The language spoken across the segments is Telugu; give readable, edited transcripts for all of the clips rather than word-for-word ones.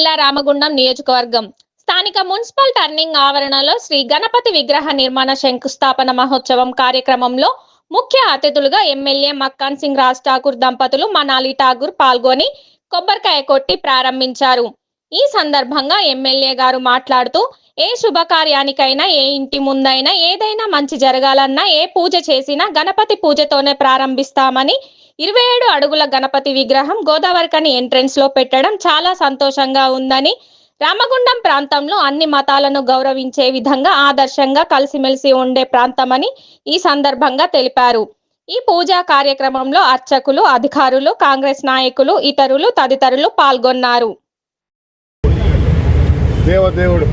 జిల్లా రామగుండం నియోజకవర్గం స్థానిక మున్సిపల్ టర్నింగ్ ఆవరణలో శ్రీ గణపతి విగ్రహ నిర్మాణ శంకుస్థాపన మహోత్సవం కార్యక్రమంలో ముఖ్య అతిథులుగా ఎమ్మెల్యే మక్కాన్ సింగ్ రాజ్ ఠాకూర్ దంపతులు మనాలి ఠాకూర్ పాల్గొని కొబ్బరికాయ కొట్టి ప్రారంభించారు. ఈ సందర్భంగా ఎమ్మెల్యే గారు మాట్లాడుతూ ఏ శుభకార్యానికైనా, ఏ ఇంటి ముందైనా ఏదైనా మంచి జరగాలన్నా, ఏ పూజ చేసినా గణపతి పూజతోనే ప్రారంభిస్తామని 27 అడుగుల గణపతి విగ్రహం గోదావరికని ఎంట్రన్స్ లో పెట్టడం చాలా సంతోషంగా ఉందని, రామగుండం ప్రాంతంలో అన్ని మతాలను గౌరవించే విధంగా ఆదర్శంగా కలిసిమెలిసి ఉండే ప్రాంతమని ఈ సందర్భంగా తెలిపారు. ఈ పూజా కార్యక్రమంలో అర్చకులు, అధికారులు, కాంగ్రెస్ నాయకులు, ఇతరులు తదితరులు పాల్గొన్నారు. దేవదేవుడు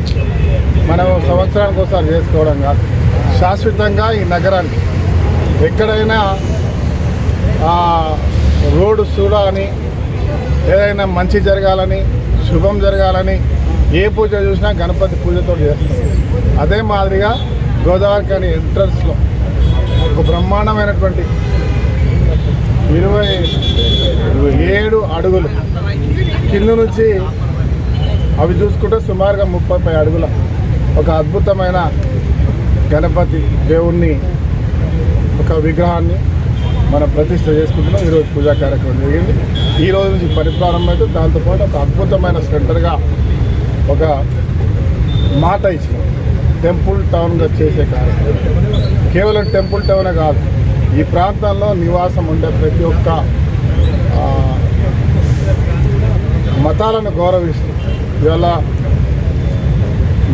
మనం సంవత్సరానికి ఒకసారి చేసుకోవడం కాదు, శాశ్వతంగా ఈ నగరానికి ఎక్కడైనా రోడ్డు చూడాలని, ఏదైనా మంచి జరగాలని, శుభం జరగాలని ఏ పూజ చూసినా గణపతి పూజతో చేస్తాం. అదే మాదిరిగా గోదావరికని ఎంట్రన్స్లో ఒక బ్రహ్మాండమైనటువంటి 27 అడుగులు కింద నుంచి అవి చూసుకుంటే సుమారుగా 30 అడుగుల ఒక అద్భుతమైన గణపతి దేవుణ్ణి ఒక విగ్రహాన్ని మనం ప్రతిష్ఠ చేసుకుంటున్నాం. ఈరోజు పూజా కార్యక్రమం జరిగింది. ఈ రోజు నుంచి పరిప్రారంభమైతే దాంతోపాటు ఒక అద్భుతమైన సెంటర్గా ఒక మాట ఇచ్చినాం. టెంపుల్ టౌన్గా చేసే కార్యక్రమం కేవలం టెంపుల్ టౌనే కాదు, ఈ ప్రాంతంలో నివాసం ఉండే ప్రతి ఒక్క మతాలను గౌరవిస్తూ ఇవాళ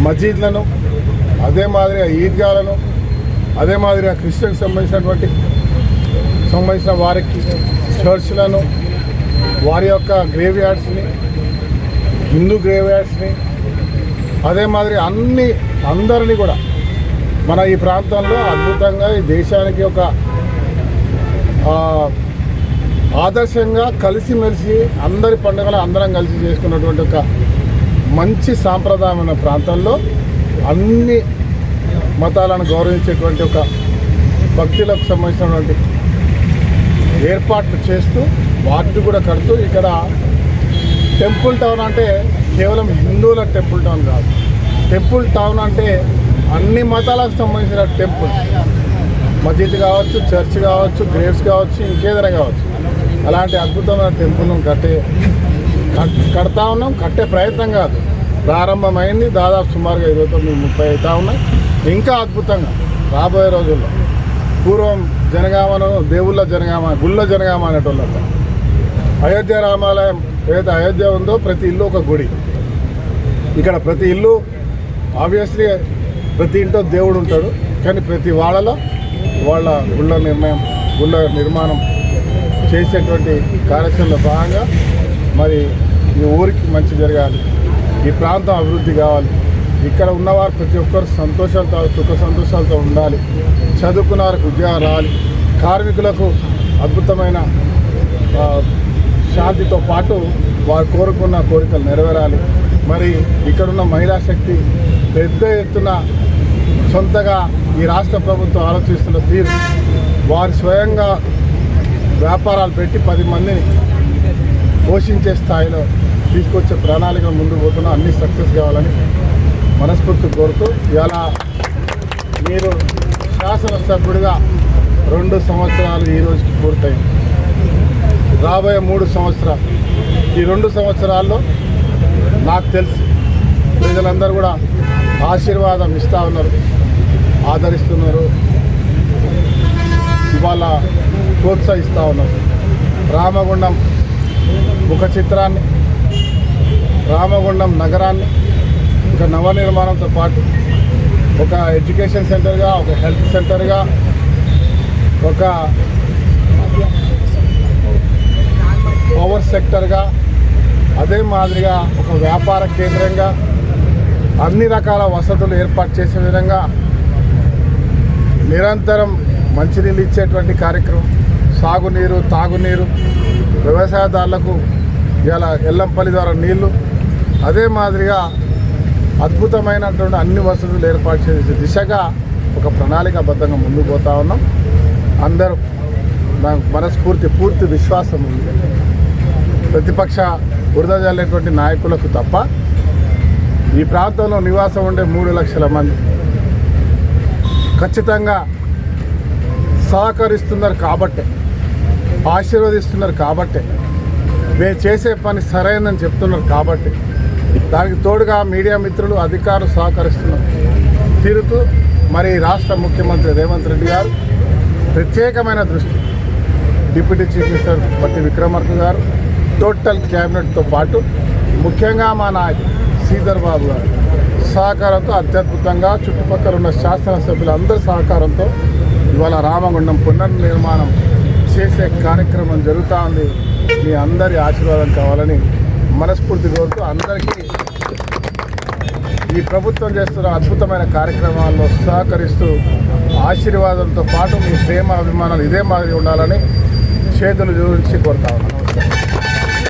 మసీద్లను, అదే మాదిరిగా ఈద్గాలను, అదే మాదిరిగా క్రిస్టియన్కి సంబంధించిన వారికి చర్చ్లను, వారి యొక్క గ్రేవ్ యార్డ్స్ని, హిందూ గ్రేవ్ యార్డ్స్ని, అదే మాదిరి అందరినీ కూడా మన ఈ ప్రాంతంలో అద్భుతంగా ఈ దేశానికి ఒక ఆదర్శంగా కలిసిమెలిసి అందరి పండుగలు అందరం కలిసి చేసుకున్నటువంటి ఒక మంచి సాంప్రదాయమైన ప్రాంతంలో అన్ని మతాలను గౌరవించేటువంటి ఒక భక్తులకు సంబంధించినటువంటి ఏర్పాట్లు చేస్తూ వాటిని కూడా కడుతూ ఇక్కడ టెంపుల్ టౌన్ అంటే కేవలం హిందువుల టెంపుల్ టౌన్ కాదు, టెంపుల్ టౌన్ అంటే అన్ని మతాలకు సంబంధించిన టెంపుల్, మసీద్ కావచ్చు, చర్చ్ కావచ్చు, గ్రేవ్స్ కావచ్చు, ఇంకేదైనా కావచ్చు, అలాంటి అద్భుతమైన టెంపుల్ను కడతా ఉన్నాం. కట్టే ప్రయత్నం కాదు, ప్రారంభమైంది. దాదాపు సుమారుగా 29-30 అవుతా ఉన్నాయి. ఇంకా అద్భుతంగా రాబోయే రోజుల్లో పూర్వం జనగామను దేవుళ్ళ జనగామ, గుళ్ళ జనగామ అనేటోళ్ళంట. అయోధ్య రామాలయం ఏదైతే అయోధ్య ఉందో ప్రతి ఇల్లు ఒక గుడి. ఇక్కడ ప్రతి ఇల్లు ఆబ్వియస్లీ ప్రతి ఇంట్లో దేవుడు ఉంటాడు, కానీ ప్రతి వాళ్ళ గుళ్ళ నిర్మాణం చేసేటువంటి కార్యక్రమంలో భాగంగా మరి ఈ ఊరికి మంచి జరగాలి, ఈ ప్రాంతం అభివృద్ధి కావాలి, ఇక్కడ ఉన్నవారు ప్రతి ఒక్కరు సంతోషాలతో సుఖ సంతోషాలతో ఉండాలి, చదువుకున్న వారికి ఉద్యోగాలు రావాలి, కార్మికులకు అద్భుతమైన శాంతితో పాటు వారు కోరుకున్న కోరికలు నెరవేరాలి. మరి ఇక్కడున్న మహిళా శక్తి పెద్ద ఎత్తున సొంతగా ఈ రాష్ట్ర ప్రభుత్వం ఆలోచిస్తున్న తీరు, వారు స్వయంగా వ్యాపారాలు పెట్టి 10 మందిని పోషించే స్థాయిలో తీసుకొచ్చే ప్రణాళికలు ముందుకు పోతున్నా అన్ని సక్సెస్ కావాలని మనస్ఫూర్తి కోరుతూ, ఇలా మీరు శాసనసభ్యుడిగా 2 సంవత్సరాలు ఈ రోజుకి పూర్తయింది. రాబోయే 3 సంవత్సరాలు, ఈ 2 సంవత్సరాల్లో నాకు తెలిసి ప్రజలందరూ కూడా ఆశీర్వాదం ఇస్తూ ఉన్నారు, ఆదరిస్తున్నారు, ఇవాళ ప్రోత్సహిస్తూ ఉన్నారు. రామగుండం ముఖ చిత్రాన్ని, రామగుండం నగరాన్ని ఒక నవనిర్మాణంతో పాటు ఒక ఎడ్యుకేషన్ సెంటర్గా, ఒక హెల్త్ సెంటర్గా, ఒక పవర్ సెక్టర్గా, అదే మాదిరిగా ఒక వ్యాపార కేంద్రంగా అన్ని రకాల వసతులు ఏర్పాటు చేసే విధంగా నిరంతరం మంచినీళ్ళు ఇచ్చేటువంటి కార్యక్రమం, సాగునీరు, తాగునీరు, వ్యవసాయదారులకు ఇలా ఎల్లంపల్లి ద్వారా నీళ్లు, అదే మాదిరిగా అద్భుతమైనటువంటి అన్ని వసతులు ఏర్పాటు చేసే దిశగా ఒక ప్రణాళికాబద్ధంగా ముందుకు పోతా ఉన్నాం. అందరూ నాకు పూర్తి విశ్వాసం ఉంది. ప్రతిపక్ష బురద జల్లేటువంటి నాయకులకు తప్ప ఈ ప్రాంతంలో నివాసం ఉండే 3 లక్షల మంది ఖచ్చితంగా సహకరిస్తున్నారు కాబట్టే, ఆశీర్వదిస్తున్నారు కాబట్టే, మేము చేసే పని సరైనదని చెప్తున్నారు కాబట్టి, దానికి తోడుగా మీడియా మిత్రులు అధికారులు సహకరిస్తున్నారు తీరుతూ మరి రాష్ట్ర ముఖ్యమంత్రి రేవంత్ రెడ్డి గారు ప్రత్యేకమైన దృష్టి, డిప్యూటీ చీఫ్ మినిస్టర్ బట్టి విక్రమార్క గారు, టోటల్ క్యాబినెట్తో పాటు ముఖ్యంగా మా నాయకుడు శ్రీధర్ బాబు గారు సహకారంతో అత్యద్భుతంగా చుట్టుపక్కల ఉన్న శాసనసభ్యులందరి సహకారంతో ఇవాళ రామగుండం పునర్నిర్మాణం చేసే కార్యక్రమం జరుగుతూ ఉంది. మీ అందరి ఆశీర్వాదం కావాలని మనస్ఫూర్తి కోరుతూ అందరికీ ఈ ప్రభుత్వం చేస్తున్న అద్భుతమైన కార్యక్రమాల్లో సహకరిస్తూ ఆశీర్వాదంతో పాటు మీ ప్రేమ అభిమానాలు ఇదే మాదిరి ఉండాలని చేతులు జోడించి కోరుతా ఉన్నాను. నమస్కారం.